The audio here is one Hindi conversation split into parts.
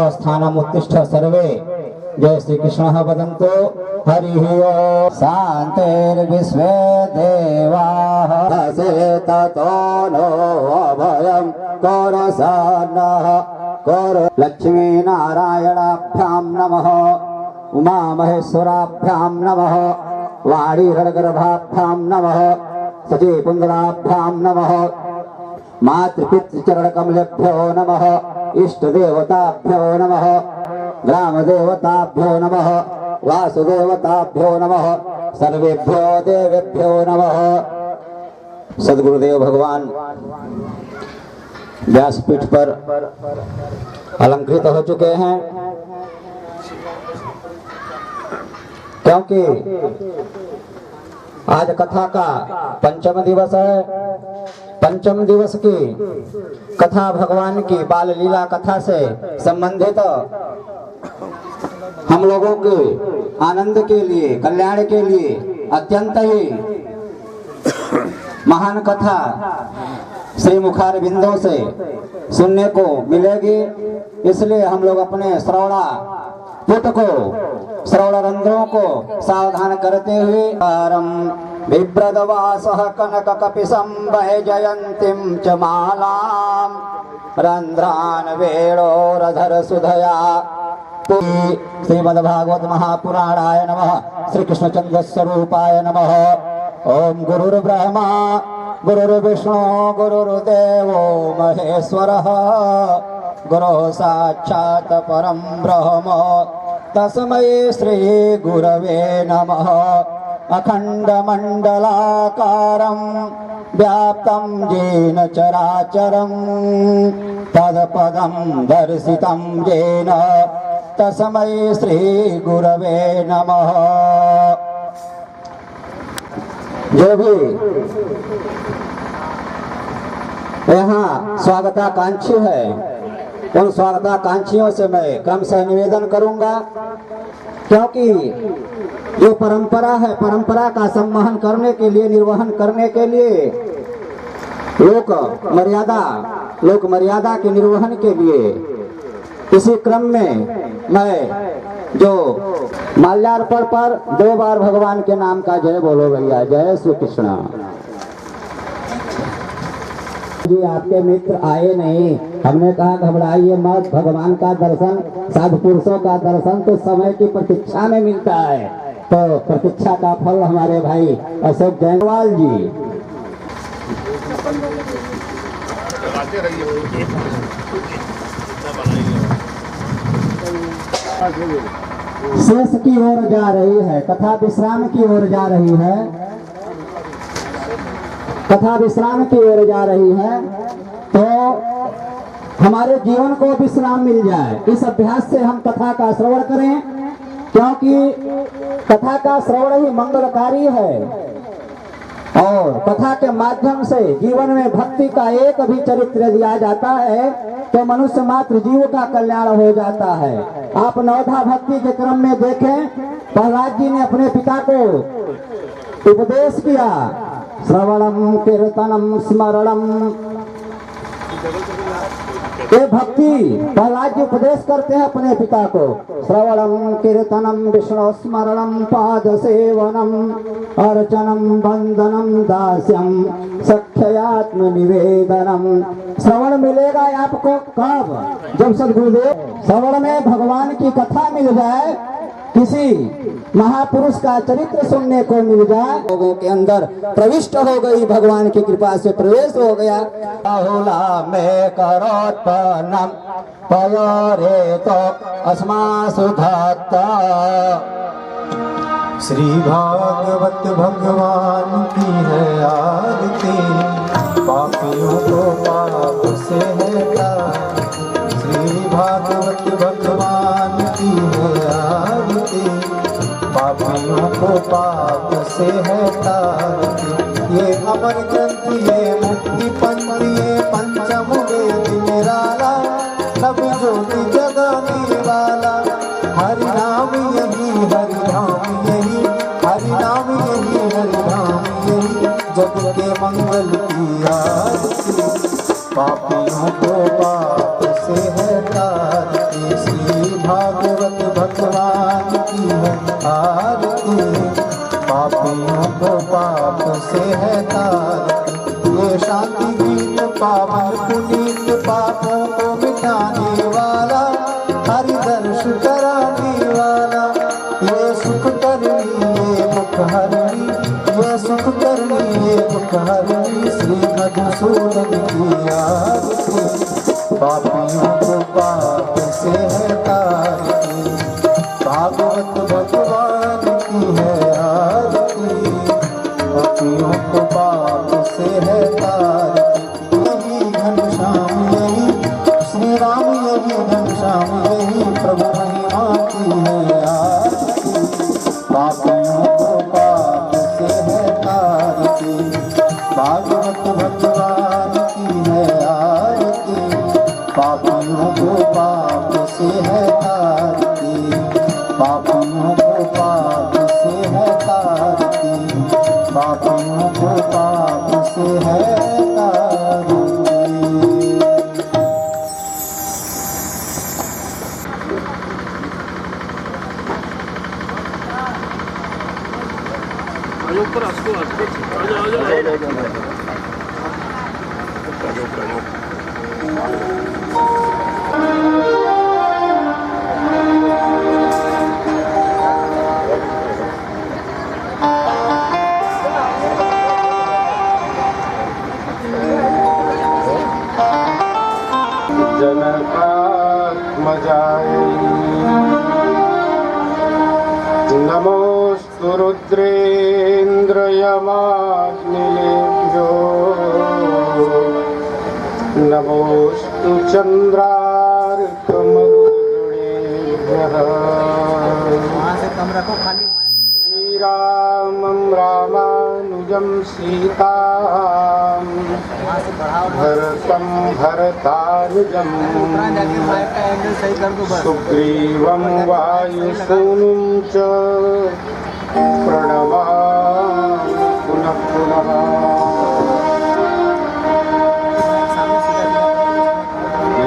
स्वस्थानम् उत्तिष्ठ सर्वे। जय श्री कृष्ण वदन्तु हरि ओम। शान्तिर्विश्वे देवाः ततो नो अभयं करसन्नः कर। लक्ष्मी नारायणाभ्यां नमः, उमा महेश्वराभ्यां नमः, वाणी हरगर्भाभ्यां नमः, सची पुंदराभ्यां नमः, मातृपितृचरणकमलेभ्यो नमः, इष्टदेवताभ्यो नमः, ग्रामदेवताभ्यो नमः, वासुदेवताभ्यो नमः, सर्वेभ्यो देवेभ्यो नमः। सद्गुरुदेव भगवान व्यासपीठ पर अलंकृत हो चुके हैं, क्योंकि आज कथा का पंचम दिवस है। पंचम दिवस की कथा भगवान की बाल लीला कथा से संबंधित हम लोगों के आनंद के लिए, कल्याण के लिए अत्यंत ही महान कथा श्री मुखार बिंदों से सुनने को मिलेगी। इसलिए हम लोग अपने श्रवणा पुट को, श्रवण रंध्रों को सावधान करते हुए बिभ्रदवासः कनक कपिशं वैजयन्तीं च मालां रंध्रान् वेणोरधर सुधया। श्रीमद्भागवत महापुराणाय नमः। श्री कृष्ण चंद्र स्वरूपाय नमः। ओम गुरुर्ब्रह्मा गुरुर्विष्णु गुरुर्देवो महेश्वरः गुरु साक्षात् परं ब्रह्म तस्मै श्री गुरवे नमः। अखंडमंडलाकारं व्याप्तं येन चराचरं तत्पदं दर्शितं येन तस्मै श्री गुरवे नमः। जो भी यहाँ स्वागताकांक्षी है, उन स्वागताकांक्षियों से मैं क्रमशः निवेदन करूंगा, क्योंकि जो परंपरा है, परंपरा का संवहन करने के लिए, निर्वहन करने के लिए, लोक मर्यादा के निर्वहन के लिए, इसी क्रम में मैं जो माल्यार्पण पर 2 बार भगवान के नाम का जय बोलो भैया। जय श्री कृष्ण। जी आपके मित्र आए नहीं, हमने कहा घबराइए मत, भगवान का दर्शन, साधु पुरुषों का दर्शन तो समय की प्रतीक्षा में मिलता है। तो प्रतीक्षा का फल हमारे भाई अशोक जयसवाल जी। शेष की ओर जा रही है, कथा विश्राम की ओर जा रही है, कथा विश्राम की ओर जा रही है। तो हमारे जीवन को विश्राम मिल जाए, इस अभ्यास से हम कथा का श्रवण करें, क्योंकि कथा का श्रवण ही मंगलकारी है। और कथा के माध्यम से जीवन में भक्ति का एक भी चरित्र दिया जाता है तो मनुष्य मात्र जीव का कल्याण हो जाता है। आप नवधा भक्ति के क्रम में देखें, प्रहलाद जी ने अपने पिता को उपदेश किया, श्रवणम कीर्तनम स्मरणम। ये भक्ति प्रहलाद जी उपदेश करते हैं अपने पिता को, श्रवणम कीर्तनम विष्णु स्मरणम पाद सेवनम अर्चनम वंदनम दास्यम सख्यात्म निवेदनम। श्रवण मिलेगा आपको कब? जब सद्गुरुदेव श्रवण में भगवान की कथा मिल जाए, किसी महापुरुष का चरित्र सुनने को मिल जाए, लोगों के अंदर प्रविष्ट हो गई, भगवान की कृपा से प्रवेश हो गया। बहुला में करोत्पन्नम पयोरे तो अस्मासु धत्ता। श्री भागवत भगवान की है आरती, पापियों को पाप से हटाती। श्री भागवत भगवान की है आरती, पापियों को पाप से हटाती। ये अमर ग्रंथ, ये मुक्ति पंथ, ये पंचम वेद निराला, सब ज्योति जगाने वाला। हरि नाम यही, हरि नाम यही, हरि नाम यही, हरि नाम यही, जग के मंगल की आरती, पापियों को पाप से है तारती। श्री भागवत भगवान की है आरती, पापियों को पाप से है तारती। ये शांति गीत पावन पुनीत, पापों को मिटाने वाला, हरि दर्श कराने वाला। ये सुख करनी ये दुख हरनी, ये सुख करनी ये दुख हरनी। श्री मधुसूदन की आरती, पापियों को पाप से है तारती। भागवत भगवान की है आरती, पापियों को पाप से है तारती। यही घनश्याम यही श्री राम, यही घनश्याम यही प्रभु महिमा की है आरती। पापियों को पाप से है तारती, भागवत भगवान की है आरती। पापियों को पाप से है तारती, पापियों को पाप से है तारती, पापियों को पाप से है तारती। जनकात्मजाय नमोस्तु रुद्रेन्द्रयमाग्निलेभ्यो, नमोस्तु चन्द्रार्कमरुद्गणेभ्यः। श्रीरामं रामानुजं सीतां, भरतं भरतानुजं, सुग्रीवं वायुसूनुं च प्रणमामि पुनः पुनः।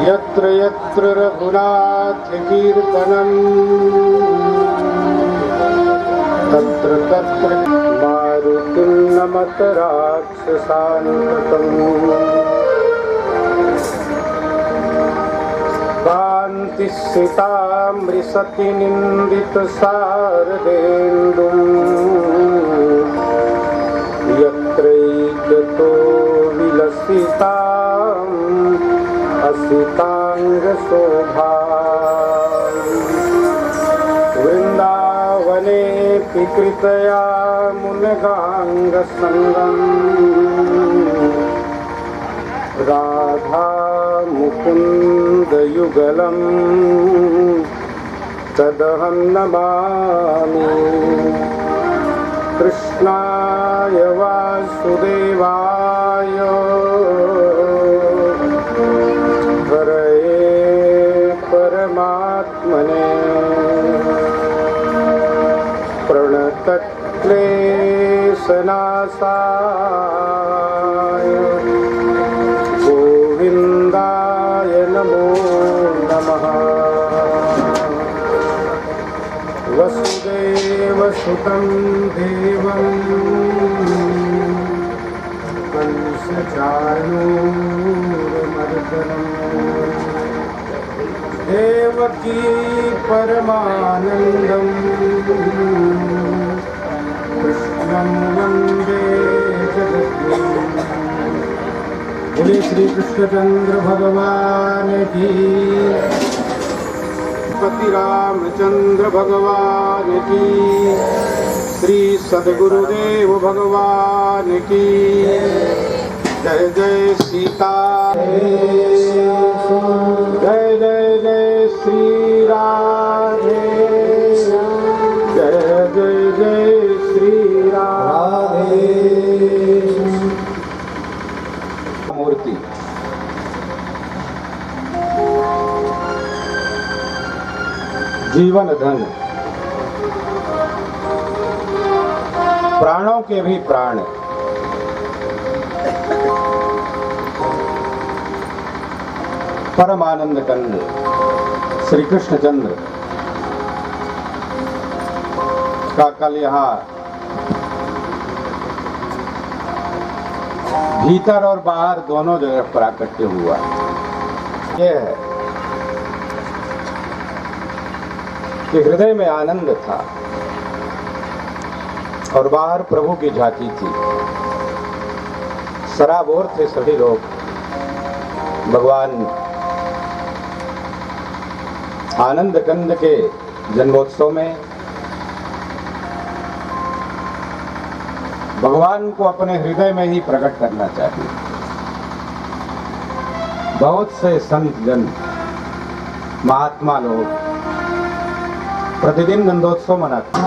यत्र यत्र रघुनाथकीर्तनं, तत्र तत्र मारुतिं नमत राक्षसान्तकम्। कान्तिस्थितामृषति निन्दितशारदेन्दुम्, यत्रैकतो विलसिताम् असिताङ्गशोभा। वृन्दावनेऽपि कृतया मुनगाङ्गसङ्गम्, राधा मुकुन्दयुगलं तदहं नमामि। कृष्णाय वासुदेवाय हरये परमात्मने प्रणतक्लेशनाशाय गोविन्दाय नमो नमः। वसुदेवसुतं देवं कंसचाणूरमर्दनम्, देवकी परमानन्दं कृष्णं वन्दे जगद्गुरुम्। बोले श्री कृष्णचंद्र भगवान की, पति रामचंद्र भगवान की, श्री सद्गुरुदेव भगवान की जय। जय सीता, जय जय जय श्री राधे, जय जय जय श्री राधे। मूर्ति जीवन धन, प्राणों के भी प्राण, परम आनंद कंद श्री कृष्णचंद्र का कल यहाँ भीतर और बाहर दोनों जगह प्राकट्य हुआ। यह है कि हृदय में आनंद था और बाहर प्रभु की झांकी थी। सराबोर थे सभी लोग भगवान आनंद कंद के जन्मोत्सव में। भगवान को अपने हृदय में ही प्रकट करना चाहिए। बहुत से संत जन महात्मा लोग प्रतिदिन नंदोत्सव मनाते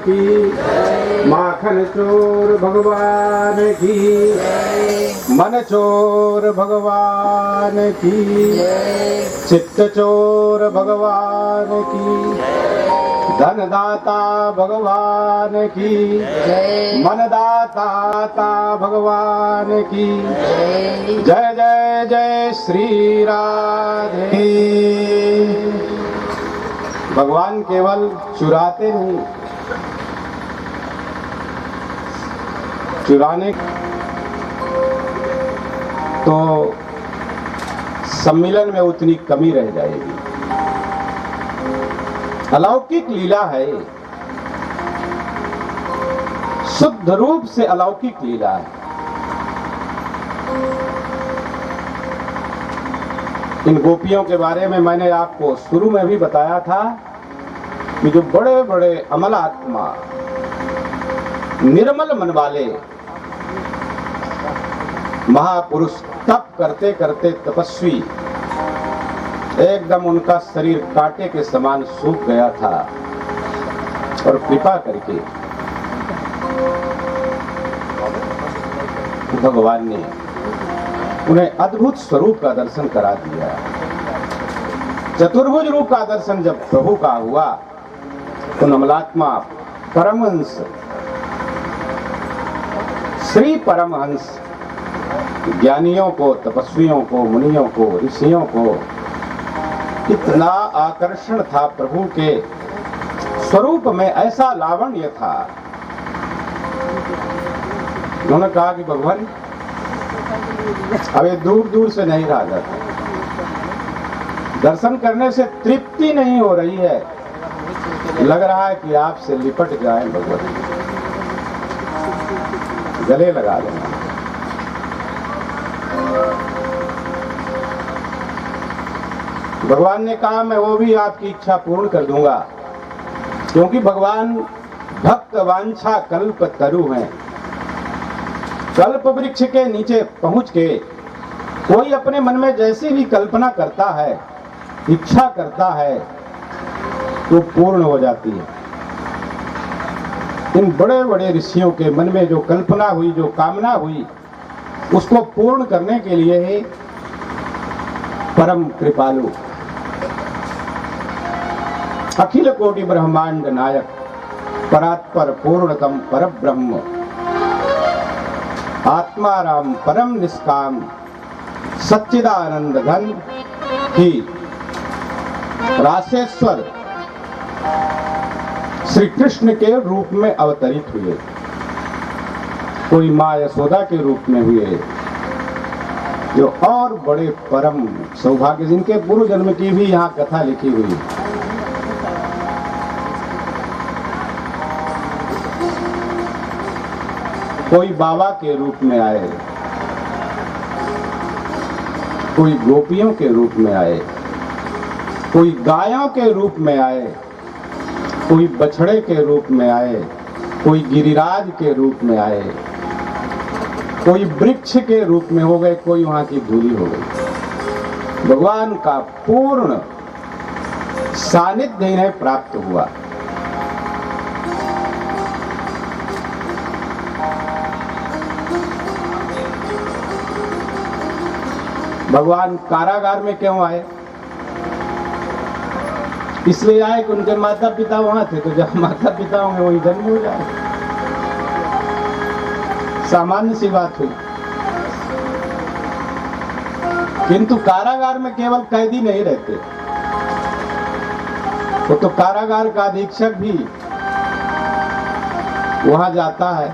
की, माखन चोर भगवान की, मन चोर भगवान की, चित्त चोर भगवान की, धनदाता भगवान की, मनदाता भगवान की। जय जय जय श्री राधे। भगवान केवल चुराते नहीं, चुराने तो सम्मिलन में उतनी कमी रह जाएगी। अलौकिक लीला है, शुद्ध रूप से अलौकिक लीला है। इन गोपियों के बारे में मैंने आपको शुरू में भी बताया था कि जो बड़े बड़े अमल आत्मा, निर्मल मन वाले महापुरुष तप करते करते तपस्वी, एकदम उनका शरीर कांटे के समान सूख गया था, और कृपा करके भगवान ने उन्हें अद्भुत स्वरूप का दर्शन करा दिया। चतुर्भुज रूप का दर्शन जब प्रभु का हुआ तो नमलात्मा परमहंस, श्री परमहंस ज्ञानियों को, तपस्वियों को, मुनियों को, ऋषियों को इतना आकर्षण था प्रभु के स्वरूप में, ऐसा लावण्य था। उन्होंने कहा कि भगवान अब ये दूर दूर से नहीं रहा जाता, दर्शन करने से तृप्ति नहीं हो रही है, लग रहा है कि आपसे लिपट जाए भगवान, गले लगा लेना। भगवान ने कहा मैं वो भी आपकी इच्छा पूर्ण कर दूंगा, क्योंकि भगवान भक्त वांछा कल्प तरु हैं। कल्प वृक्ष के नीचे पहुंच के कोई अपने मन में जैसी भी कल्पना करता है, इच्छा करता है, तो पूर्ण हो जाती है। इन बड़े बड़े ऋषियों के मन में जो कल्पना हुई, जो कामना हुई, उसको पूर्ण करने के लिए है परम कृपालु, अखिल कोटि ब्रह्मांड नायक, परात्पर पूर्णतम परब्रह्म, आत्माराम परम निष्काम, सच्चिदानंद घन ही रासेश्वर श्री कृष्ण के रूप में अवतरित हुए। कोई माँ यशोदा के रूप में हुए, जो और बड़े परम सौभाग्य, जिनके पूर्व जन्म की भी यहाँ कथा लिखी हुई। कोई बाबा के रूप में आए, कोई गोपियों के रूप में आए, कोई गायों के रूप में आए, कोई बछड़े के रूप में आए, कोई गिरिराज के रूप में आए, कोई वृक्ष के रूप में हो गए, कोई वहां की धूली हो गई। भगवान का पूर्ण सानिध्य इन्हें प्राप्त हुआ। भगवान कारागार में क्यों आए? इसलिए आए कि उनके माता पिता वहां थे, तो जब माता पिता होंगे वही जन्म हो जाए। सामान्य सी बात हुई। किंतु कारागार में केवल कैदी नहीं रहते, तो कारागार का अधीक्षक भी वहां जाता है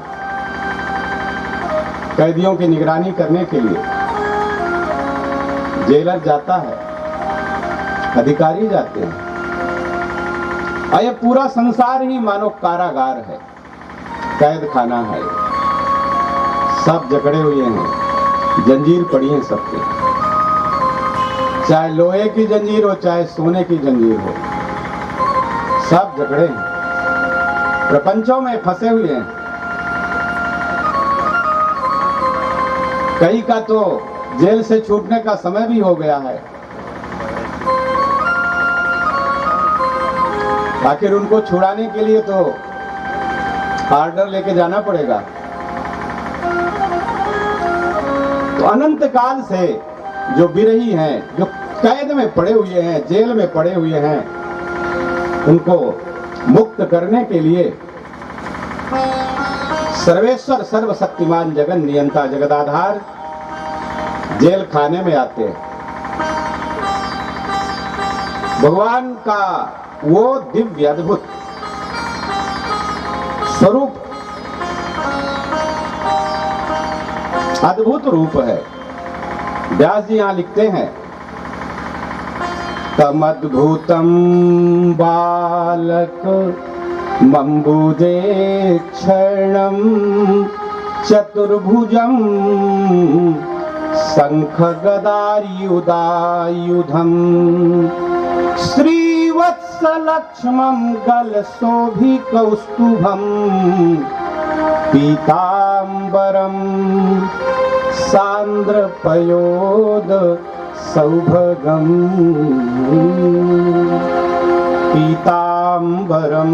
कैदियों की निगरानी करने के लिए। जेलर जाता है, अधिकारी जाते हैं, और ये पूरा संसार ही मानो कारागार है, कैद खाना है। सब जकड़े हुए हैं, जंजीर पड़ी है सबके, चाहे लोहे की जंजीर हो, चाहे सोने की जंजीर हो, सब जकड़े हैं, प्रपंचों में फंसे हुए हैं। कई का तो जेल से छूटने का समय भी हो गया है। आखिर उनको छुड़ाने के लिए तो ऑर्डर लेके जाना पड़ेगा। तो अनंत काल से जो विरही हैं, जो कैद में पड़े हुए हैं, जेल में पड़े हुए हैं, उनको मुक्त करने के लिए सर्वेश्वर सर्वशक्तिमान जगन नियंता जगदाधार जेल खाने में आते हैं। भगवान का वो दिव्य अद्भुत स्वरूप, अद्भुत रूप है। व्यास जी यहां लिखते हैं, तमद्भुतम बालक मंबुजे क्षणम चतुर्भुजम शंख गदायुधायुधम श्रीवत्सलक्ष्मं गलशोभि कौस्तुभम पीतांबरम सांद्रपयोद सौभगम पीतांबरम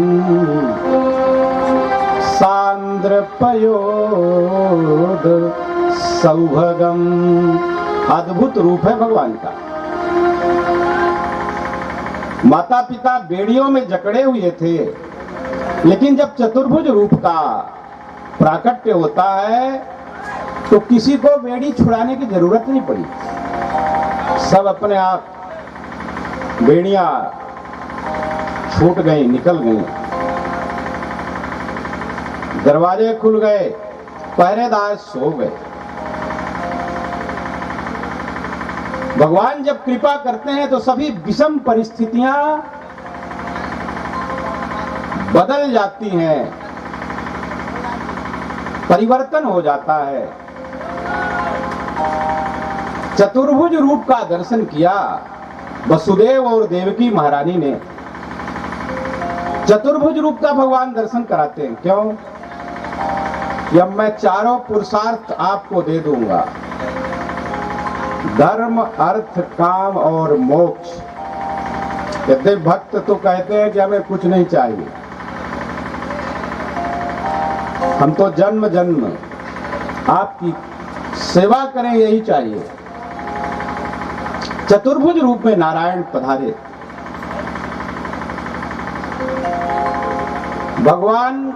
सांद्रपयोद सौभगम। अद्भुत रूप है भगवान का। माता पिता बेड़ियों में जकड़े हुए थे, लेकिन जब चतुर्भुज रूप का प्राकट्य होता है तो किसी को बेड़ी छुड़ाने की जरूरत नहीं पड़ी। सब अपने आप बेड़ियां छूट गई, निकल गई, दरवाजे खुल गए, पहरेदार सो गए। भगवान जब कृपा करते हैं तो सभी विषम परिस्थितियां बदल जाती हैं, परिवर्तन हो जाता है। चतुर्भुज रूप का दर्शन किया वसुदेव और देवकी महारानी ने। चतुर्भुज रूप का भगवान दर्शन कराते हैं। क्यों? कि अब मैं चारों पुरुषार्थ आपको दे दूंगा, धर्म अर्थ काम और मोक्ष। कहते भक्त तो कहते हैं कि हमें कुछ नहीं चाहिए, हम तो जन्म जन्म आपकी सेवा करें यही चाहिए। चतुर्भुज रूप में नारायण पधारे। भगवान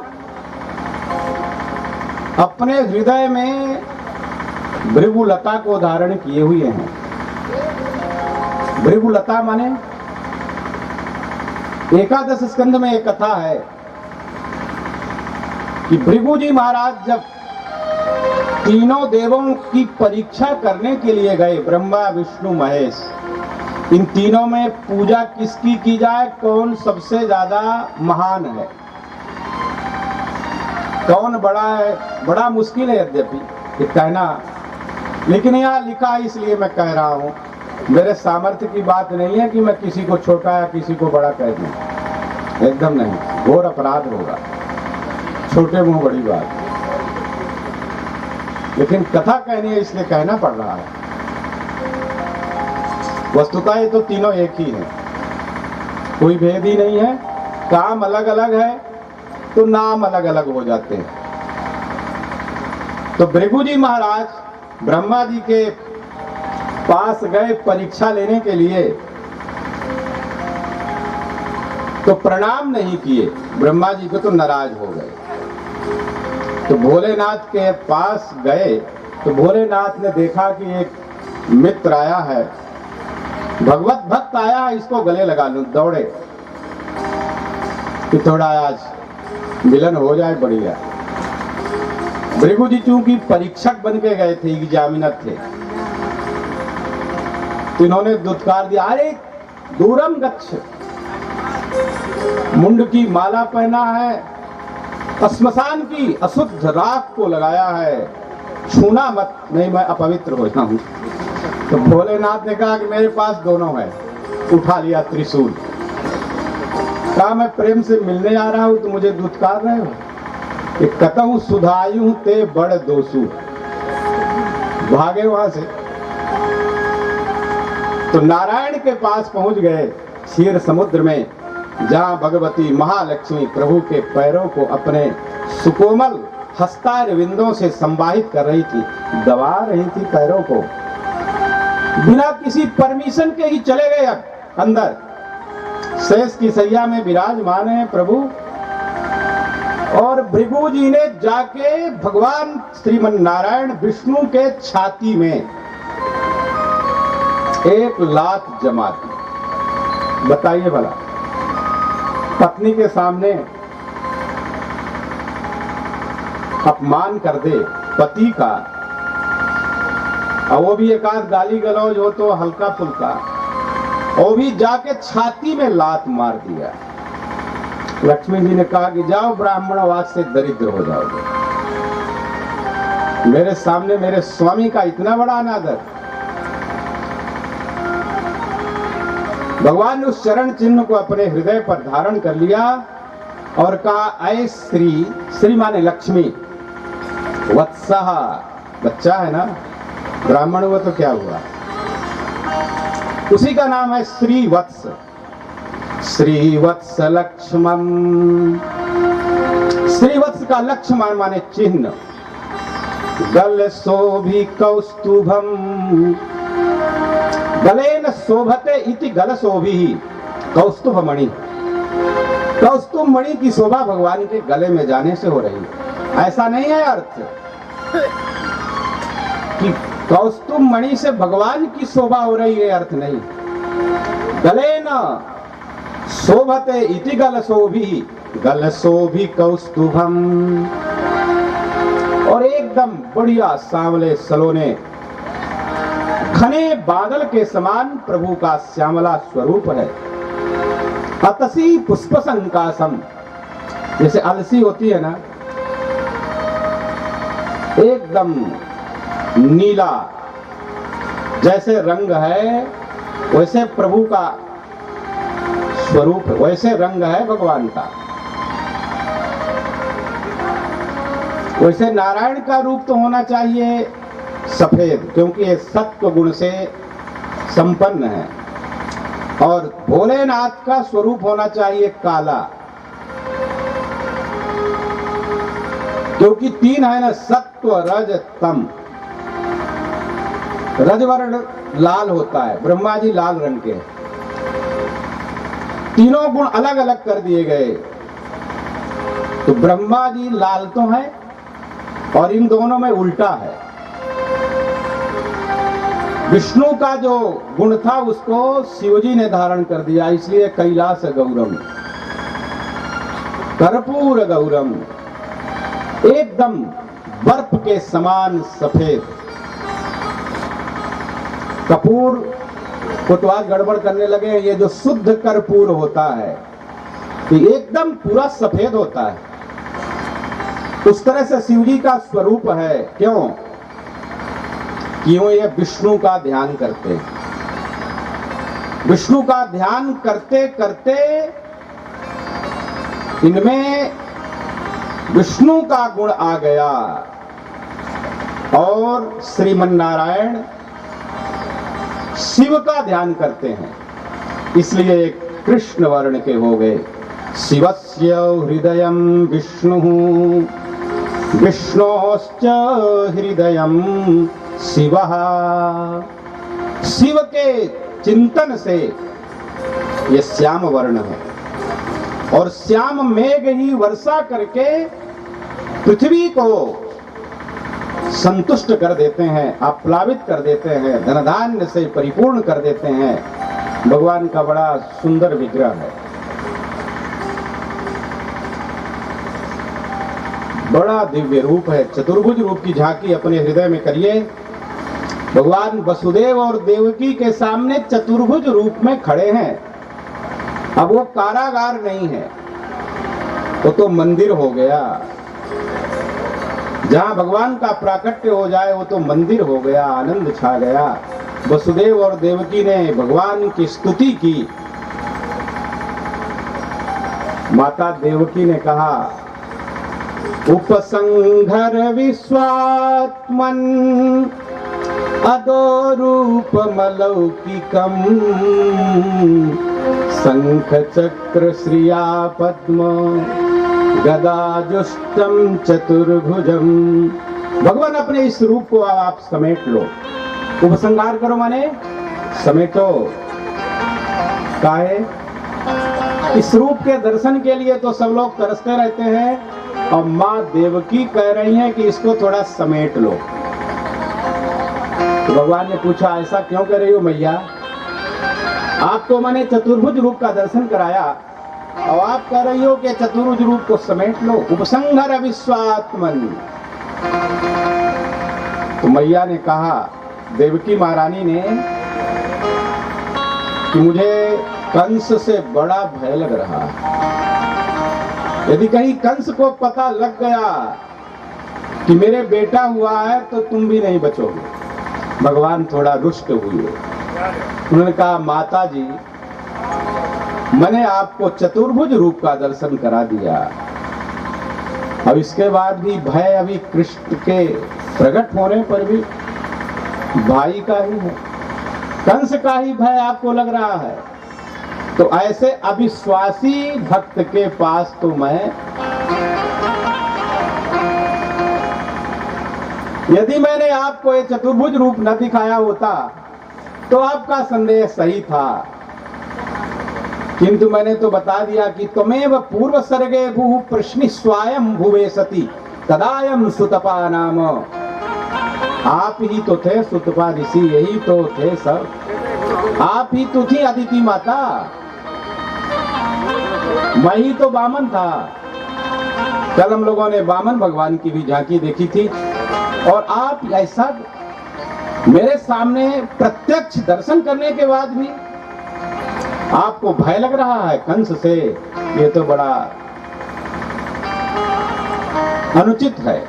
अपने हृदय में भृगुलता को धारण किए हुए हैं। भृगुलता माने एकादश स्कंद में एक कथा है कि भृगु जी महाराज जब तीनों देवों की परीक्षा करने के लिए गए, ब्रह्मा विष्णु महेश, इन तीनों में पूजा किसकी की जाए, कौन सबसे ज्यादा महान है, कौन बड़ा है, बड़ा मुश्किल है यद्यपि ये कहना, लेकिन यहाँ लिखा है इसलिए मैं कह रहा हूँ। मेरे सामर्थ्य की बात नहीं है कि मैं किसी को छोटा या किसी को बड़ा कह दूं, एकदम नहीं, घोर अपराध होगा, छोटे मुंह बड़ी बात। लेकिन कथा कहनी है इसलिए कहना पड़ रहा है। वस्तुतः ये तो तीनों एक ही है, कोई भेद ही नहीं है। काम अलग अलग है तो नाम अलग अलग हो जाते हैं। तो भृगु जी महाराज ब्रह्मा जी के पास गए परीक्षा लेने के लिए, तो प्रणाम नहीं किए, ब्रह्मा जी को तो नाराज हो गए। तो भोलेनाथ के पास गए तो भोलेनाथ ने देखा कि एक मित्र आया है, भगवत भक्त आया है, इसको गले लगा लूं। दौड़े कि थोड़ा आज मिलन हो जाए, बढ़िया। भृगु जी चूंकि परीक्षक बन के गए थे, एग्जामिनर थे, तो इन्होंने दुत्कार दिया, अरे दूरम गच्छ, मुंड की माला पहना है, श्मशान की अशुद्ध राख को लगाया है, छूना मत, नहीं मैं अपवित्र हो जाऊं। तो भोलेनाथ ने कहा कि मेरे पास दोनों है, उठा लिया त्रिशूल, कहा मैं प्रेम से मिलने आ रहा हूं तो मुझे दुत्कार रहे हो, कि कतहु सुधायु ते बड़ दोषु। भागे वहां से। तो नारायण के पास पहुंच गए क्षीर समुद्र में, जहां भगवती महालक्ष्मी प्रभु के पैरों को अपने सुकोमल हस्तारविंदों से संवाहित कर रही थी, दबा रही थी पैरों को। बिना किसी परमिशन के ही चले गए अब अंदर। शेष की सैया में विराजमान है प्रभु, और भृगु जी ने जाके भगवान श्रीमन नारायण विष्णु के छाती में एक लात जमा दी। बताइए भला, पत्नी के सामने अपमान कर दे पति का, और वो भी एक आध गाली गलौज हो तो हल्का फुल्का, और भी जाके छाती में लात मार दिया। लक्ष्मी जी ने कहा कि जाओ ब्राह्मणवाद से दरिद्र हो जाओगे। मेरे सामने मेरे स्वामी का इतना बड़ा अनादर। भगवान ने उस चरण चिन्ह को अपने हृदय पर धारण कर लिया और कहा, ऐ श्री, श्री माने लक्ष्मी, वत्सः, बच्चा है ना, ब्राह्मण हुआ तो क्या हुआ, उसी का नाम है श्री वत्स। श्री वत्स लक्ष्मण, श्री वत्स का लक्ष्मण माने चिन्ह। गल शोभि कौस्तुभम, गलेन शोभते इति गल शोभि कौस्तुभ मणि। कौस्तुभ मणि की शोभा भगवान के गले में जाने से हो रही है। ऐसा नहीं है अर्थ कि कौस्तुभ मणि से भगवान की शोभा हो रही है, अर्थ नहीं। गलेन शोभते इति गल शोभि, गल शोभि कौस्तुभम। और एकदम बढ़िया सांवले सलोने घने बादल के समान प्रभु का श्यामला स्वरूप है। अतसी पुष्प संकासम, जैसे अलसी होती है ना, एकदम नीला जैसे रंग है, वैसे प्रभु का स्वरूप, वैसे रंग है भगवान का। वैसे नारायण का रूप तो होना चाहिए सफेद, क्योंकि ये सत्व गुण से संपन्न है, और भोलेनाथ का स्वरूप होना चाहिए काला, क्योंकि तीन है ना, सत्व रज तम। रजवर्ण लाल होता है, ब्रह्मा जी लाल रंग के, तीनों गुण अलग अलग कर दिए गए। तो ब्रह्मा जी लाल तो है, और इन दोनों में उल्टा है। विष्णु का जो गुण था उसको शिवजी ने धारण कर दिया, इसलिए कैलाश गौरम, कर्पूर गौरम, एकदम बर्फ के समान सफेद। कपूर को तो आज गड़बड़ करने लगे, ये जो शुद्ध कर्पूर होता है ये एकदम पूरा सफेद होता है। उस तरह से शिवजी का स्वरूप है। क्यों? क्यों? ये विष्णु का ध्यान करते, विष्णु का ध्यान करते करते इनमें विष्णु का गुण आ गया, और श्रीमन नारायण शिव का ध्यान करते हैं, इसलिए कृष्ण वर्ण के हो गए। शिवस्य हृदयं विष्णु, विष्णोश्च हृदयं शिवः। शिव के चिंतन से ये श्याम वर्ण है, और श्याम मेघ ही वर्षा करके पृथ्वी को संतुष्ट कर देते हैं, आप्लावित कर देते हैं, धन धान्य से परिपूर्ण कर देते हैं। भगवान का बड़ा सुंदर विग्रह है, बड़ा दिव्य रूप है। चतुर्भुज रूप की झांकी अपने हृदय में करिए। भगवान वसुदेव और देवकी के सामने चतुर्भुज रूप में खड़े हैं। अब वो कारागार नहीं है, वो तो मंदिर हो गया। जहां भगवान का प्राकट्य हो जाए वो तो मंदिर हो गया, आनंद छा गया। वसुदेव और देवकी ने भगवान की स्तुति की। माता देवकी ने कहा, उपसंहर विश्वात्मन अदोरूपमलौकिकम् शंख चक्र श्रिया पद्म गदाजुष्टम चतुर्भुजम। भगवान अपने इस रूप को आप समेट लो। उपसंहार करो माने समेटो। काहे? इस रूप के दर्शन के लिए तो सब लोग तरसते रहते हैं और माँ देवकी कह रही हैं कि इसको थोड़ा समेट लो। तो भगवान ने पूछा ऐसा क्यों कर रही हो मैया? आपको मैंने चतुर्भुज रूप का दर्शन कराया और आप कह रही हो कि चतुर्भुज रूप को समेट लो। उपसंहर विश्वात्मन। तो मैया ने कहा, देवकी महारानी ने, कि मुझे कंस से बड़ा भय लग रहा है। यदि कहीं कंस को पता लग गया कि मेरे बेटा हुआ है तो तुम भी नहीं बचोगे। भगवान थोड़ा रुष्ट हुए। उन्होंने कहा, माता जी मैंने आपको चतुर्भुज रूप का दर्शन करा दिया, अब इसके बाद भी भय अभी कृष्ण के प्रकट होने पर भी भाई का ही है, कंस का ही भय आपको लग रहा है। तो ऐसे अविश्वासी भक्त के पास तो मैं, यदि मैंने आपको ये चतुर्भुज रूप न दिखाया होता तो आपका संदेह सही था, किंतु मैंने तो बता दिया कि त्वमेव पूर्व सर्गे भूः प्रश्नि स्वायं भुवे सति तदायं सुतपा नाम। आप ही तो थे सुतपा ऋषि, यही तो थे सब। आप ही तो थी अदिति माता, मैं ही तो वामन था। कल हम लोगों ने वामन भगवान की भी झांकी देखी थी और आप ऐसा मेरे सामने प्रत्यक्ष दर्शन करने के बाद भी आपको भय लग रहा है कंस से, ये तो बड़ा अनुचित है।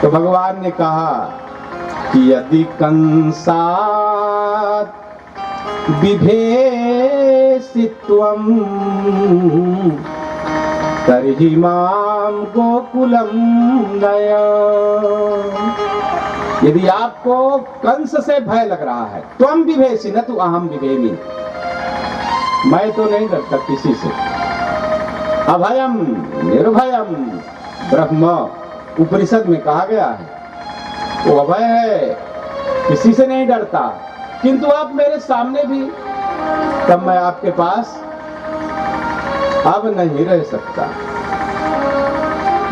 तो भगवान ने कहा कि यदि कंसात् बिभेषित्वम् तर्हि मां गोकुलम नय। यदि आपको कंस से भय लग रहा है, त्वं बिभेषि न तु अहम बिभेमि, मैं तो नहीं डरता किसी से। अभयम निर्भयम ब्रह्म उपनिषद में कहा गया है, वो अभय है, किसी से नहीं डरता। किंतु आप मेरे सामने भी, तब मैं आपके पास अब नहीं रह सकता।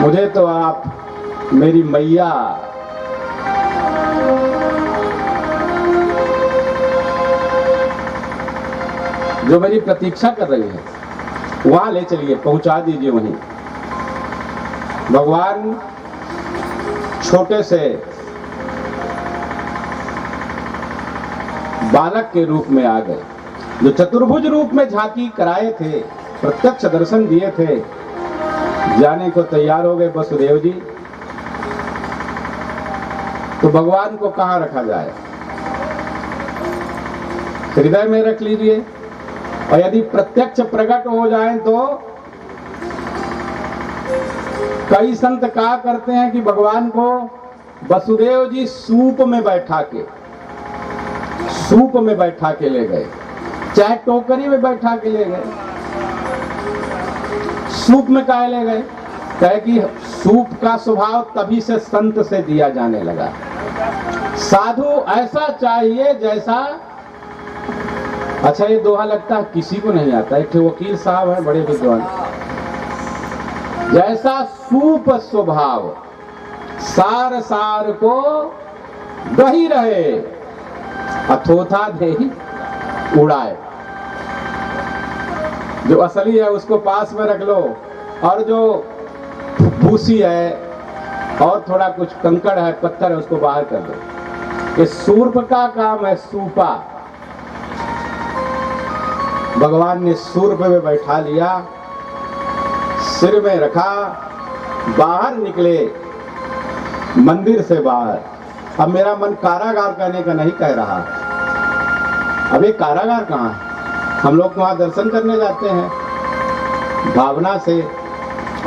मुझे तो आप मेरी मैया जो मेरी प्रतीक्षा कर रही है वहां ले चलिए, पहुंचा दीजिए वहीं। भगवान छोटे से बालक के रूप में आ गए, जो चतुर्भुज रूप में झांकी कराए थे, प्रत्यक्ष दर्शन दिए थे, जाने को तैयार हो गए वसुदेव जी। तो भगवान को कहां रखा जाए? हृदय में रख लीजिए, और यदि प्रत्यक्ष प्रकट हो जाए तो कई संत कहा करते हैं कि भगवान को वसुदेव जी सूप में बैठा के ले गए, चाहे टोकरी में बैठा के ले गए। सूप में काहे ले गए? कहे कि सूप का स्वभाव तभी से संत से दिया जाने लगा। साधु ऐसा चाहिए जैसा, अच्छा ये दोहा लगता है किसी को नहीं आता, एक वकील साहब है बड़े विद्वान, जैसा सूप स्वभाव सार सार को दही रहे अथोथा दे उड़ाए। जो असली है उसको पास में रख लो, और जो भूसी है और थोड़ा कुछ कंकड़ है, पत्थर है, उसको बाहर कर दो। ये सूर्प का काम है, सूपा। भगवान ने सूर्प में बैठा लिया, सिर में रखा, बाहर निकले मंदिर से बाहर। अब मेरा मन कारागार कहने का नहीं कह रहा, अब ये कारागार कहाँ है? हम लोग वहाँ दर्शन करने जाते हैं, भावना से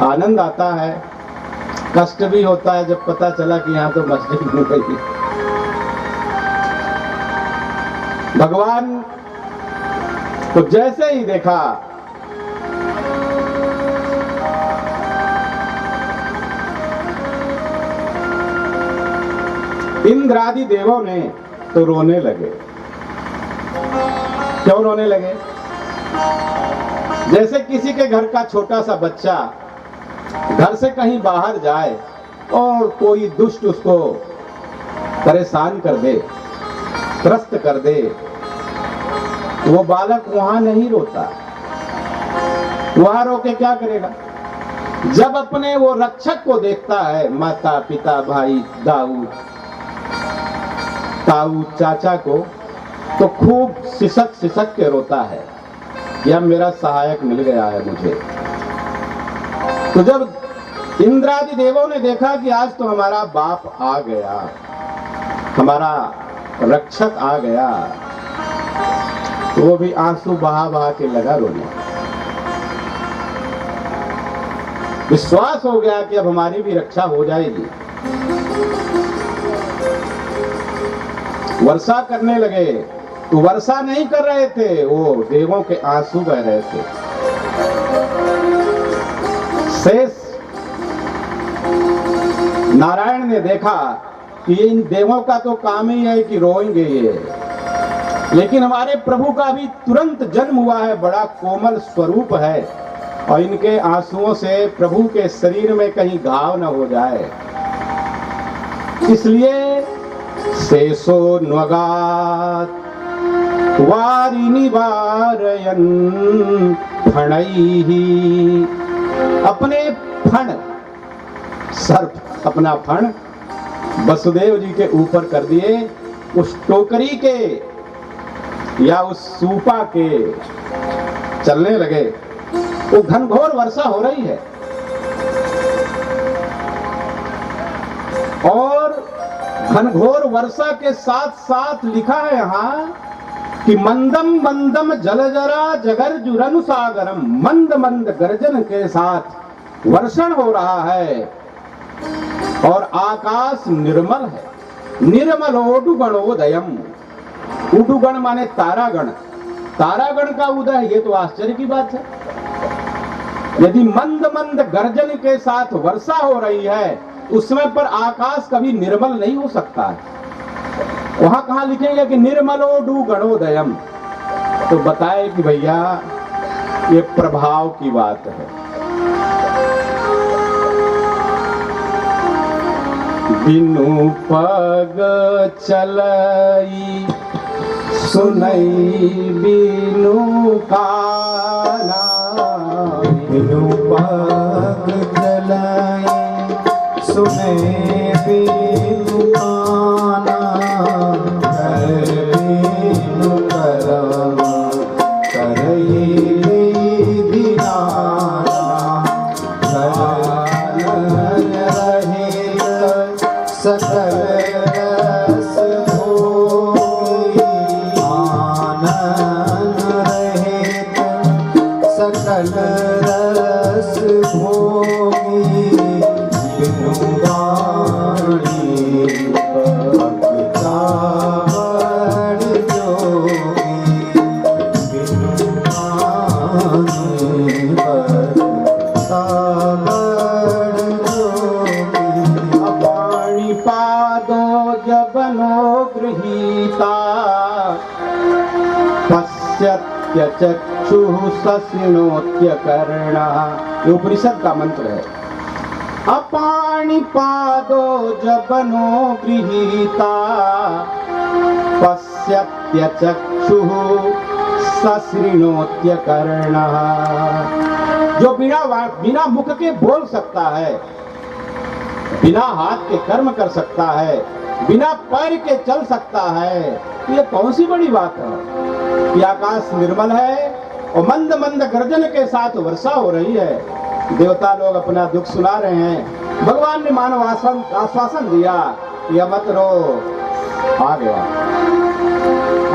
आनंद आता है, कष्ट भी होता है जब पता चला कि यहाँ तो मस्जिद बन गई। भगवान को जैसे ही देखा इंद्र आदि देवों ने तो रोने लगे। क्यों रोने लगे? जैसे किसी के घर का छोटा सा बच्चा घर से कहीं बाहर जाए और कोई दुष्ट उसको परेशान कर दे, त्रस्त कर दे, वो बालक वहां नहीं रोता। वहां रो के क्या करेगा? जब अपने वो रक्षक को देखता है, माता पिता भाई दाऊ ताऊ चाचा को, तो खूब सिसक सिसक के रोता है, यह मेरा सहायक मिल गया है मुझे। तो जब इंद्रादि देवों ने देखा कि आज तो हमारा बाप आ गया, हमारा रक्षक आ गया, तो वो भी आंसू बहा बहा के लगा रोने। विश्वास हो गया कि अब हमारी भी रक्षा हो जाएगी। वर्षा करने लगे तो वर्षा नहीं कर रहे थे, वो देवों के आंसू बह रहे थे। शेष नारायण ने देखा कि इन देवों का तो काम ही है कि रोएंगे ये, लेकिन हमारे प्रभु का भी तुरंत जन्म हुआ है, बड़ा कोमल स्वरूप है, और इनके आंसुओं से प्रभु के शरीर में कहीं घाव न हो जाए, इसलिए शेषो न्वगात वारिनि वारयन् फणैः, अपने फण सर्प अपना फण वसुदेव जी के ऊपर कर दिए, उस टोकरी के या उस सूपा के चलने लगे। वो घनघोर वर्षा हो रही है और घनघोर वर्षा के साथ साथ लिखा है यहाँ कि मंदम मंदम जलजरा जगर जुरनु सागरम, मंद मंद गर्जन के साथ वर्षण हो रहा है और आकाश निर्मल है। निर्मलोडुगणोदयम, उडुगण माने तारागण, तारागण का उदय, ये तो आश्चर्य की बात है। यदि मंद मंद गर्जन के साथ वर्षा हो रही है, उसमें पर आकाश कभी निर्मल नहीं हो सकता है। वहां कहां लिखेंगे कि निर्मलोडु गणोदयम, तो बताए कि भैया ये प्रभाव की बात है। बिनु पग चलई सुनई बिनु काना, बिनु पग चलई सुने बिनु काना, कर बिनु करम करई दीनाना, करन रहित सकल रस भोगी, आनन रहित सकल रस भोगी, बिनु वाणी भक्ता बड़ जोगी, बिनु वाणी भक्ता बड़ जोगी। अपाणि पादो जबनो गृहीता, पश्यत्य चक्षुः ससिणोत्य कर्णः, ये उपनिषद का मंत्र है। अपाणि पादो जबनो गृहीता, पश्यत्य चक्षुः ससिणोत्य कर्णः, जो बिना मुख के बोल सकता है, बिना हाथ के कर्म कर सकता है, बिना पैर के चल सकता है, ये कौन सी बड़ी बात है कि आकाश निर्मल है और मंद मंद गर्जन के साथ वर्षा हो रही है। देवता लोग अपना दुख सुना रहे हैं। भगवान ने मानव आश्वासन दिया कि अब मत रो, आ गया,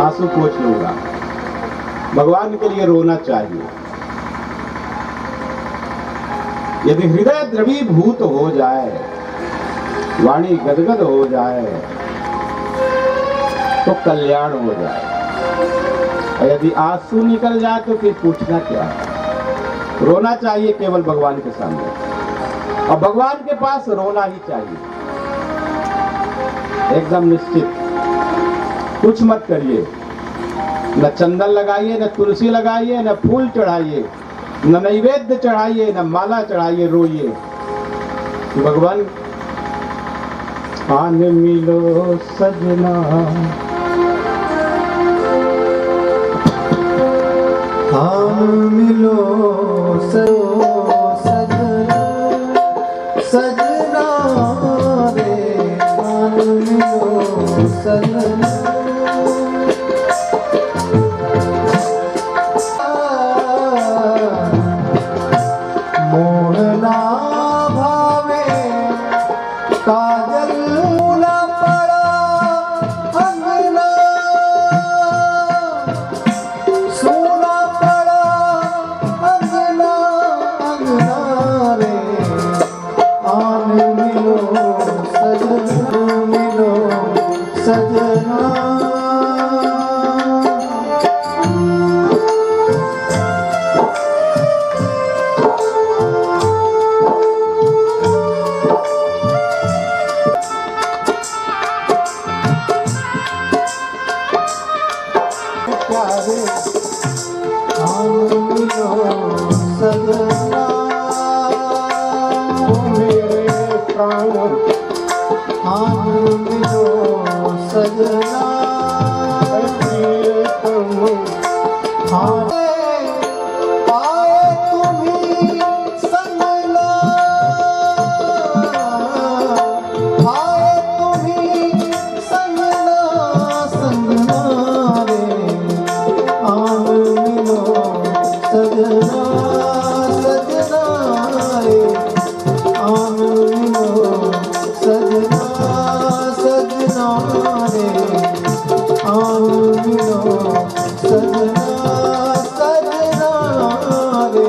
आंसू पोंछ लूंगा। भगवान के लिए रोना चाहिए। यदि हृदय द्रवीभूत हो जाए, वाणी गदगद हो जाए, तो कल्याण हो जाए। और यदि आंसू निकल जाए तो फिर पूछना क्या है। रोना चाहिए केवल भगवान के सामने, और भगवान के पास रोना ही चाहिए, एकदम निश्चित। कुछ मत करिए, न चंदन लगाइए, न तुलसी लगाइए, न फूल चढ़ाइए, न नैवेद्य चढ़ाइए, न माला चढ़ाइए, रोइए कि भगवान आन मिलो सजना, आन मिलो सजना, सजना रे आन मिलो सजना। मोहना भावे काजल न पड़ा अंगना, सोना पड़ा अंगना, अंगना रे आन मिलो सजना, मिलो सजना। प्यारे आन मिलो सजना, ओ मेरे प्राण आन मिलो सजना। प्रियतम, पाए तुम्ही संगना, पाए तुम्ही संगना, संगना रे आन मिलो सजना, सजना रे आन मिलो सजना, सजना रे आन मिलो सजना, सजना रे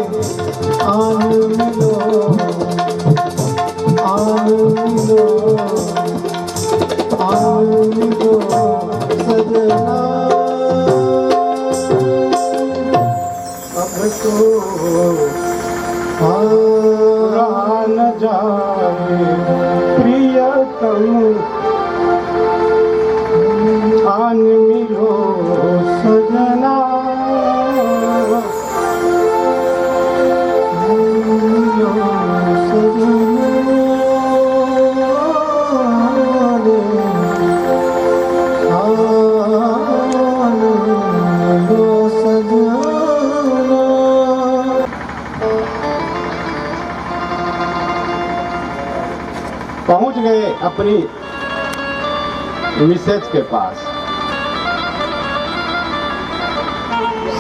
आन मिलो, आन मिलो, आन मिलो सजना। अब तो रहा न जाए प्रियतम, आन मिलो सजना, मिलो सजना रे आन मिलो सजना। पहुंच गए अपनी मिसेज के पास।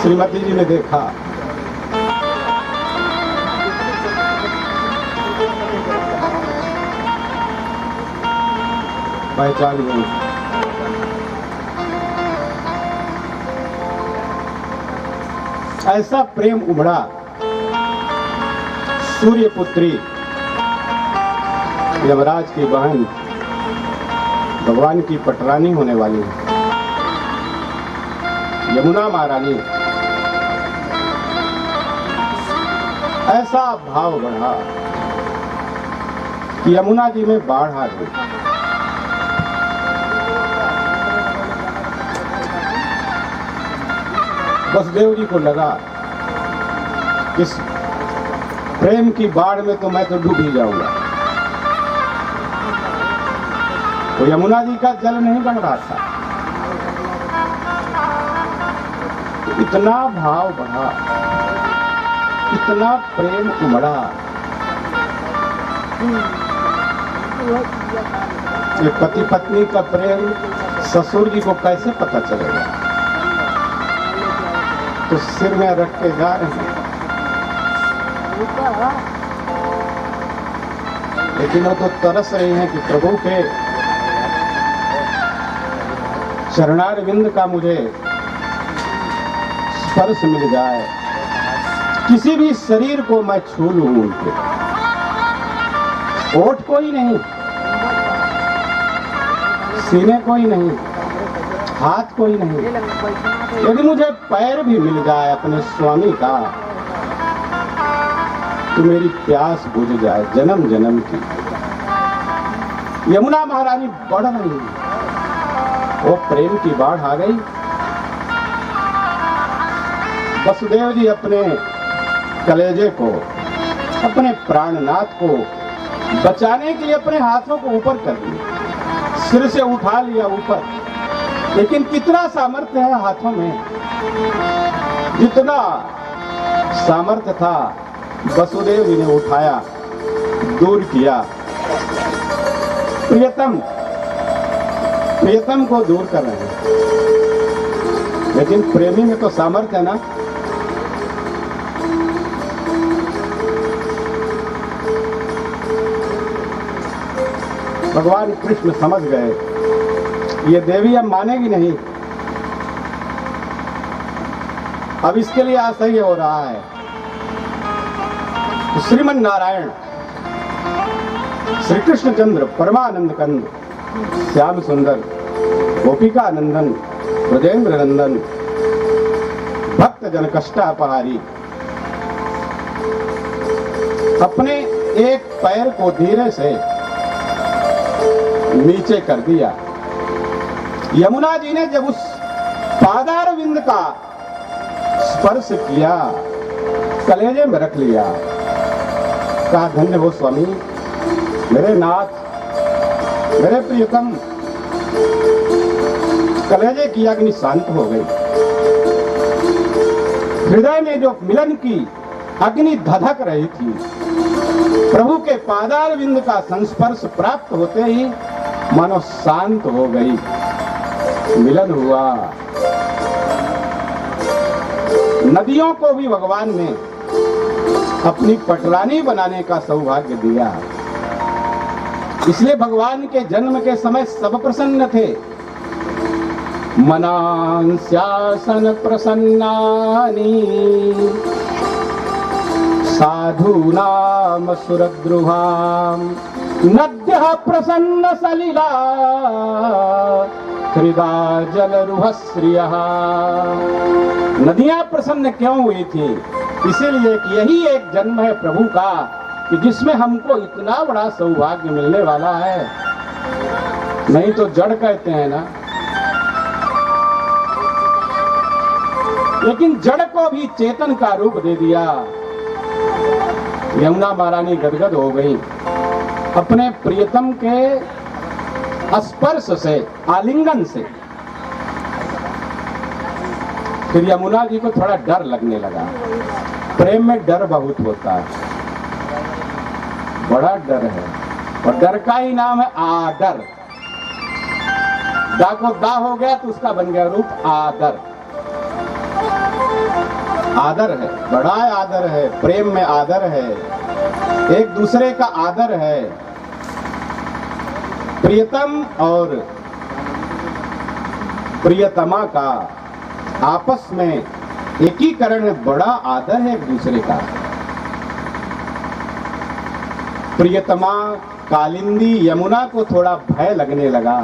श्रीमती जी ने देखा, पहचान गई। ऐसा प्रेम उमड़ा, सूर्यपुत्री यमराज की बहन भगवान की पटरानी होने वाली यमुना महारानी। ऐसा भाव बढ़ा कि यमुना जी में बाढ़ आ गई। वसुदेव जी को लगा इस प्रेम की बाढ़ में तो मैं तो डूब ही जाऊंगा। तो यमुना जी का जल नहीं बन रहा था, इतना भाव बढ़ा, इतना प्रेम उमड़ा। ये पति पत्नी का प्रेम ससुर जी को कैसे पता चलेगा? तो सिर में रख के जा रहे हैं, लेकिन वो तो तरस रही हैं कि प्रभु के चरणारविंद का मुझे स्पर्श मिल जाए, किसी भी शरीर को मैं छू लूं उनके। ओठ को ही नहीं, सीने को ही नहीं, हाथ कोई नहीं, यदि मुझे पैर भी मिल जाए अपने स्वामी का तो मेरी प्यास बुझ जाए जन्म जन्म की। यमुना महारानी बढ़ रही, वो प्रेम की बाढ़ आ गई। वसुदेव जी अपने कलेजे को, अपने प्राणनाथ को बचाने के लिए अपने हाथों को ऊपर कर लिए, सिर से उठा लिया ऊपर। लेकिन कितना सामर्थ्य है हाथों में, जितना सामर्थ्य था वसुदेव जी ने उठाया, दूर किया। प्रियतम को दूर कर रहे हैं, लेकिन प्रेमी में तो सामर्थ्य है ना। भगवान कृष्ण समझ गए ये देवी अब मानेगी नहीं, अब इसके लिए असह्य हो रहा है। तो श्रीमन नारायण श्री कृष्णचंद्र परमानंद कंद श्याम सुंदर गोपिका नंदन ब्रजेंद्र नंदन भक्त जन कष्टापहारी अपने एक पैर को धीरे से नीचे कर दिया। यमुना जी ने जब उस पादारविंद का स्पर्श किया, कलेजे में रख लिया, कहा धन्य हो स्वामी, मेरे नाथ, मेरे प्रियतम। कलेजे की अग्नि शांत हो गई, हृदय में जो मिलन की अग्नि धधक रही थी, प्रभु के पादारविंद का संस्पर्श प्राप्त होते ही मानो शांत हो गई, मिलन हुआ। नदियों को भी भगवान ने अपनी पटरानी बनाने का सौभाग्य दिया, इसलिए भगवान के जन्म के समय सब प्रसन्न थे। मनांस्यासन प्रसन्नानि साधूनाम सुरद्रुहाम नद्यः प्रसन्न सलिला हृदा जलरुहश्रियः। नदियां प्रसन्न क्यों हुई थी? इसीलिए कि यही एक जन्म है प्रभु का कि जिसमें हमको इतना बड़ा सौभाग्य मिलने वाला है। नहीं तो जड़ कहते हैं ना, लेकिन जड़ को भी चेतन का रूप दे दिया। यमुना महारानी गदगद हो गई अपने प्रियतम के स्पर्श से, आलिंगन से। फिर यमुना जी को थोड़ा डर लगने लगा। प्रेम में डर बहुत होता है, बड़ा डर है, और डर का ही नाम है आदर। दा को दा हो गया तो उसका बन गया रूप आदर। आदर है, बड़ा आदर है, प्रेम में आदर है, एक दूसरे का आदर है। प्रियतम और प्रियतमा का आपस में एकीकरण में बड़ा आदर है एक दूसरे का। प्रियतमा कालिंदी यमुना को थोड़ा भय लगने लगा।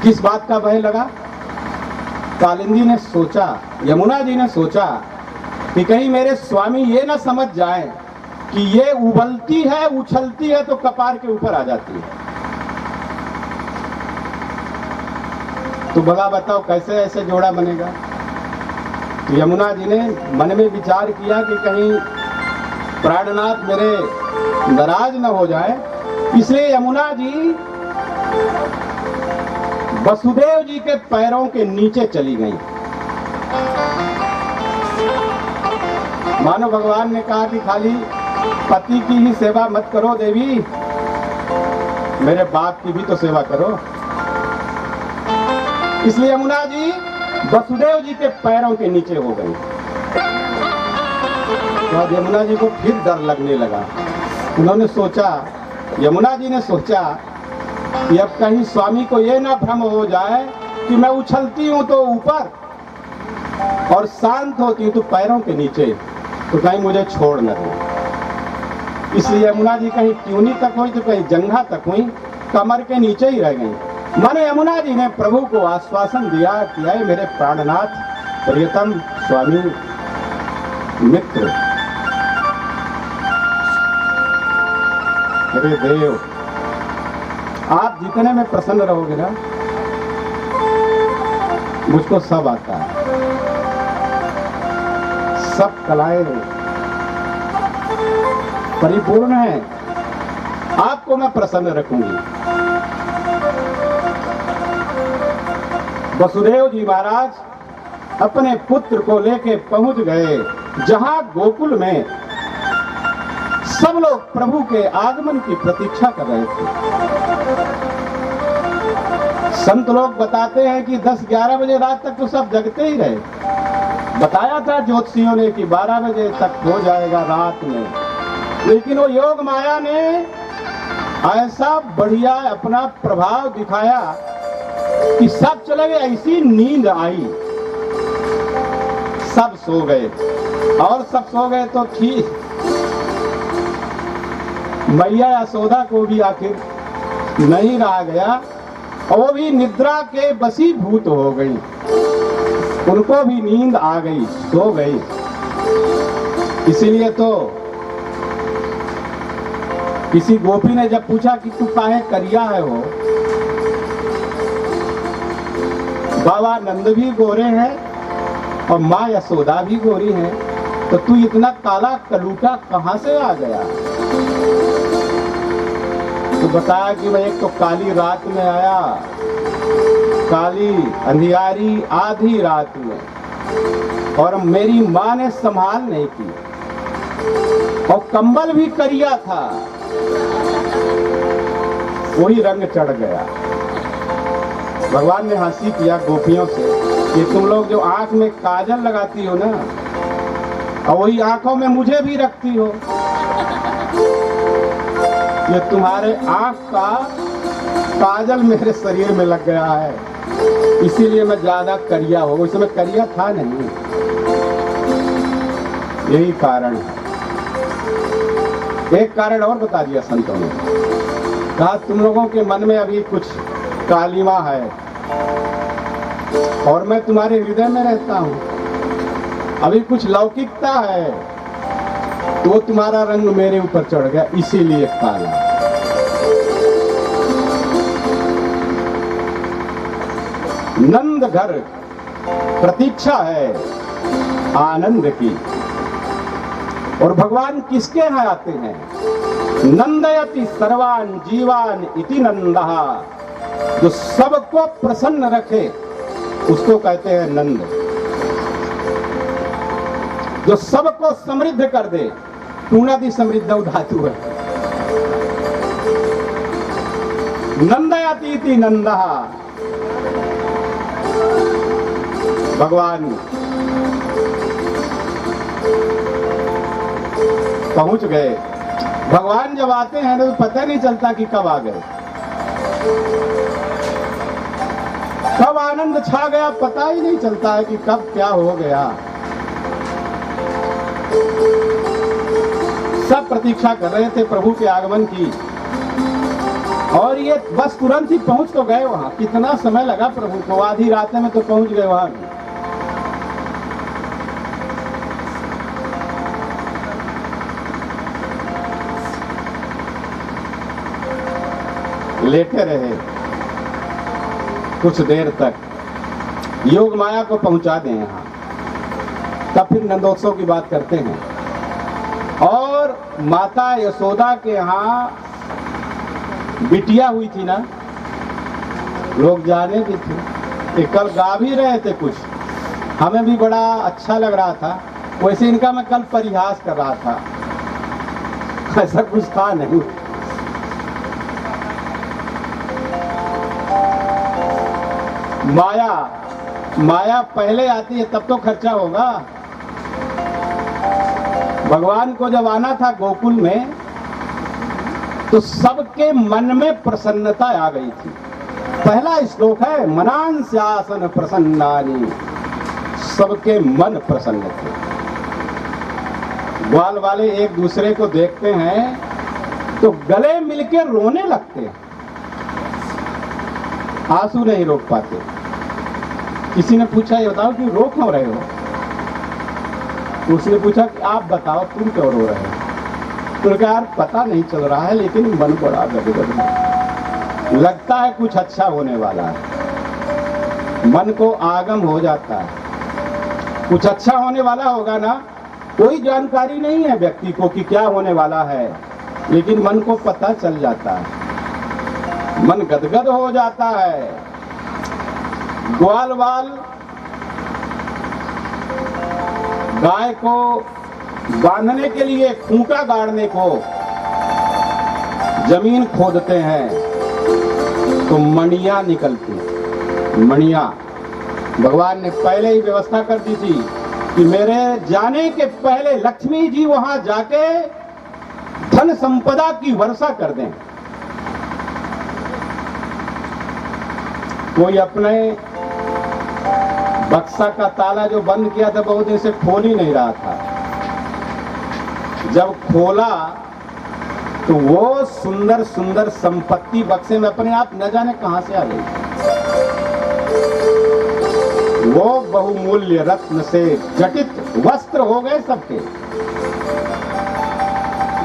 किस बात का भय लगा? कालिंदी ने सोचा, यमुना जी ने सोचा कि कहीं मेरे स्वामी ये ना समझ जाए कि ये उबलती है, उछलती है तो कपार के ऊपर आ जाती है। तो भला बताओ कैसे ऐसे जोड़ा बनेगा? तो यमुना जी ने मन में विचार किया कि कहीं प्राणनाथ मेरे नाराज न हो जाए, इसलिए यमुना जी वसुदेव जी के पैरों के नीचे चली गई। मानो भगवान ने कहा कि खाली पति की ही सेवा मत करो देवी, मेरे बाप की भी तो सेवा करो। इसलिए यमुना जी वसुदेव जी के पैरों के नीचे हो गई। तो यमुना जी को फिर डर लगने लगा। उन्होंने सोचा, यमुना जी ने सोचा कि अब कहीं स्वामी को ये ना भ्रम हो जाए कि मैं उछलती हूं तो ऊपर और शांत होती हूं तो पैरों के नीचे, तो कहीं मुझे छोड़ न दे। इसलिए यमुना जी कहीं ट्यूनी तक हुई तो कहीं जंघा तक हुई, कमर के नीचे ही रह गई। माने यमुना जी ने प्रभु को आश्वासन दिया कि है मेरे प्राणनाथ, प्रियतम स्वामी, मित्र, अरे देव, आप जितने में प्रसन्न रहोगे ना, मुझको सब आता है, सब कलाएं परिपूर्ण है, आपको मैं प्रसन्न रखूंगी। वसुदेव जी महाराज अपने पुत्र को लेके पहुंच गए जहां गोकुल में सब लोग प्रभु के आगमन की प्रतीक्षा कर रहे थे। संत लोग बताते हैं कि 10-11 बजे रात तक तो सब जगते ही रहे। बताया था ज्योतिषियों ने कि 12 बजे तक हो जाएगा रात में, लेकिन वो योग माया ने ऐसा बढ़िया अपना प्रभाव दिखाया कि सब चले गए। ऐसी नींद आई, सब सो गए, और सब सो गए तो ठीक, मैया यशोदा को भी आखिर नहीं रहा गया, और वो भी निद्रा के वशीभूत हो गई, उनको भी नींद आ गई, सो गई। इसीलिए तो किसी गोपी ने जब पूछा कि तू काहे करिया है हो, बाबा नंद भी गोरे हैं और माँ यशोदा भी गोरी है, तो तू इतना काला कलूटा कहां से आ गया? तो बताया कि मैं एक तो काली रात में आया, काली अंधियारी आधी रात में, और मेरी माँ ने संभाल नहीं की, और कंबल भी करिया था, वही रंग चढ़ गया। भगवान ने हंसी किया गोपियों से कि तुम लोग जो आंख में काजल लगाती हो ना, और वही आंखों में मुझे भी रखती हो, ये तुम्हारे आंख का काजल मेरे शरीर में लग गया है, इसीलिए मैं ज्यादा करिया हो। उस समय करिया था नहीं, यही कारण है। एक कारण और बता दिया संतों ने, कहा तुम लोगों के मन में अभी कुछ कालिमा है, और मैं तुम्हारे हृदय में रहता हूं, अभी कुछ लौकिकता है, तो तुम्हारा रंग मेरे ऊपर चढ़ गया, इसीलिए काला। नंद घर प्रतीक्षा है आनंद की, और भगवान किसके यहाँ आते हैं? नंदयति सर्वान जीवान इति नंदः, जो सबको प्रसन्न रखे उसको कहते हैं नंद, जो सबको समृद्ध कर दे, टूणादि समृद्ध धातु है। नंदयति इति नंदः, भगवान पहुंच गए। भगवान जब आते हैं तो पता नहीं चलता कि कब आ गए, कब आनंद छा गया, पता ही नहीं चलता है कि कब क्या हो गया। सब प्रतीक्षा कर रहे थे प्रभु के आगमन की, और ये बस तुरंत ही पहुंच तो गए वहां। कितना समय लगा प्रभु को, आधी रात में तो पहुंच गए वहां। लेटे रहे कुछ देर तक, योग माया को पहुंचा दें यहाँ, तब फिर नंदोत्सव की बात करते हैं। और माता यशोदा के यहाँ बिटिया हुई थी ना, लोग जाने भी थे कि कल गा भी रहे थे कुछ, हमें भी बड़ा अच्छा लग रहा था, वैसे इनका मैं कल परिहास कर रहा था, ऐसा कुछ था नहीं। माया पहले आती है तब तो खर्चा होगा। भगवान को जब आना था गोकुल में, तो सबके मन में प्रसन्नता आ गई थी। पहला श्लोक है मनांस्यासन प्रसन्नानि, सबके मन प्रसन्न थे। ग्वाल वाले एक दूसरे को देखते हैं तो गले मिलके रोने लगते हैं। आंसू नहीं रोक पाते। किसी ने पूछा ये बताओ कि रो क्यों रहे हो? उसने पूछा कि आप बताओ तुम क्यों रो रहे हो? तो कहा यार पता नहीं चल रहा है लेकिन मन बड़ा गदगद है, लगता है कुछ अच्छा होने वाला है। मन को आगम हो जाता है कुछ अच्छा होने वाला होगा ना। कोई जानकारी नहीं है व्यक्ति को कि क्या होने वाला है, लेकिन मन को पता चल जाता है, मन गदगद हो जाता है। ग्वाल वाल गाय को बांधने के लिए खूंटा गाड़ने को जमीन खोदते हैं तो मणियां निकलती। मणियां भगवान ने पहले ही व्यवस्था कर दी थी कि मेरे जाने के पहले लक्ष्मी जी वहां जाके धन संपदा की वर्षा कर दें। कोई अपने बक्सा का ताला जो बंद किया था बहुत दिन से खोल ही नहीं रहा था, जब खोला तो वो सुंदर सुंदर संपत्ति बक्से में अपने आप न जाने कहां से आ गई। वो बहुमूल्य रत्न से जटित वस्त्र हो गए सबके।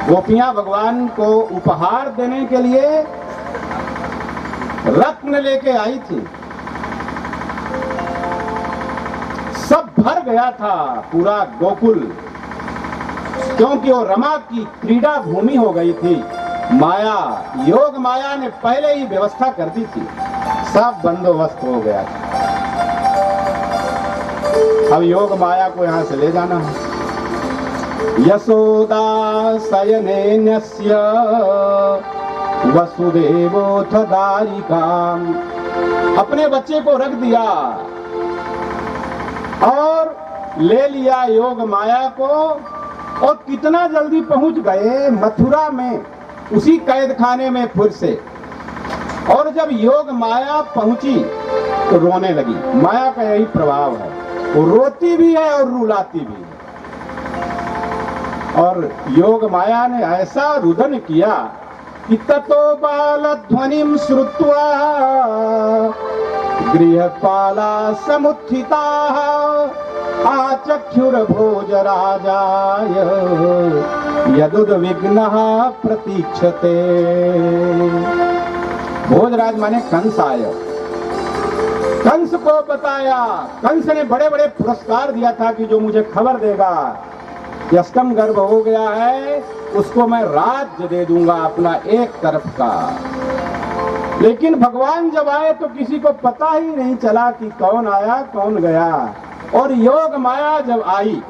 गोपियां भगवान को उपहार देने के लिए रत्न लेके आई थी, सब भर गया था पूरा गोकुल, क्योंकि वो रमा की क्रीड़ा भूमि हो गई थी। माया, योग माया ने पहले ही व्यवस्था कर दी थी, सब बंदोबस्त हो गया था। अब योग माया को यहां से ले जाना है। यशोदा शयनेन्यस्य वसुदेवोऽथ दारिकाम्, अपने बच्चे को रख दिया और ले लिया योग माया को, और कितना जल्दी पहुंच गए मथुरा में, उसी कैद खाने में फिर से। और जब योग माया पहुंची तो रोने लगी। माया का यही प्रभाव है, वो रोती भी है और रुलाती भी है। और योग माया ने ऐसा रुदन किया कि ततो बालध्वनिं श्रुत्वा गृहपाला समुत्थिताः आचख्युर्भोजराजाय यदुद्विग्नः प्रतीक्षते। भोजराज माने कंस आया, कंस को बताया। कंस ने बड़े बड़े पुरस्कार दिया था कि जो मुझे खबर देगा कि अष्टम गर्भ हो गया है उसको मैं राज्य दे दूंगा अपना एक तरफ का। लेकिन भगवान जब आए तो किसी को पता ही नहीं चला कि कौन आया कौन गया। और योग माया जब आई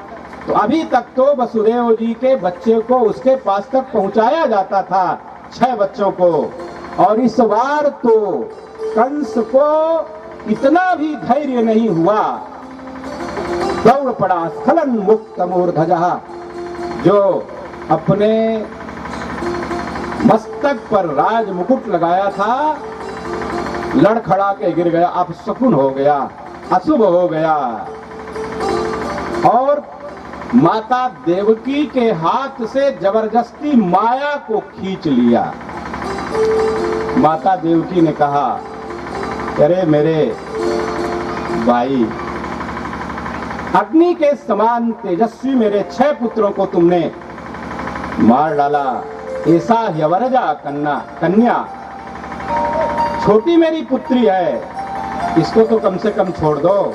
तो अभी तक तो वसुदेव जी के बच्चे को उसके पास तक पहुंचाया जाता था, 6 बच्चों को। और इस बार तो कंस को इतना भी धैर्य नहीं हुआ, दौड़ पड़ा स्खलन मुक्त मूर्धजः, जो अपने मस्तक पर राज मुकुट लगाया था, लड़खड़ा के गिर गया, अपशकुन हो गया, अशुभ हो गया। और माता देवकी के हाथ से जबरदस्ती माया को खींच लिया। माता देवकी ने कहा, अरे मेरे भाई, अग्नि के समान तेजस्वी मेरे 6 पुत्रों को तुमने मार डाला। ऐसा यवरजा कन्या, छोटी मेरी पुत्री है, इसको तो कम से कम छोड़ दो।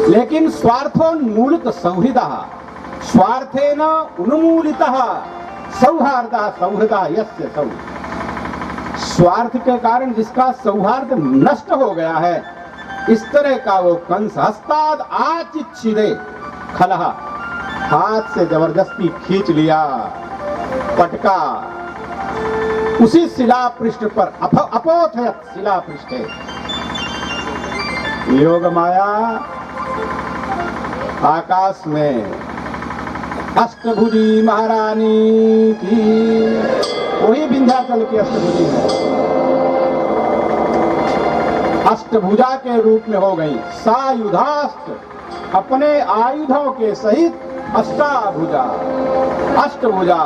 लेकिन स्वार्थोन्मूलित सौहृदः, स्वार्थेन उन्मूलितः सौहार्दः सौहृदः यस्य सौ। स्वार्थ के कारण जिसका सौहार्द नष्ट हो गया है, इस तरह का वो कंस हस्ताद आचिच्छिदे खलः, हाथ से जबरदस्ती खींच लिया, पटका, उसी शिला पृष्ठ पर अपोथयत शिला पृष्ठे। योग माया आकाश में अष्टभुजी महारानी की, वही विंध्याचल की अष्टभुजी है, अष्टभुजा के रूप में हो गई। सायुधास्त्र, अपने आयुधों के सहित अष्टाभुजा, अष्टभुजा।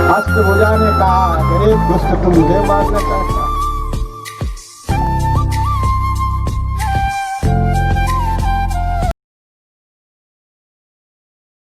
अष्टभुजा ने कहा, अरे दुष्ट तुम मुझे मारना चाहते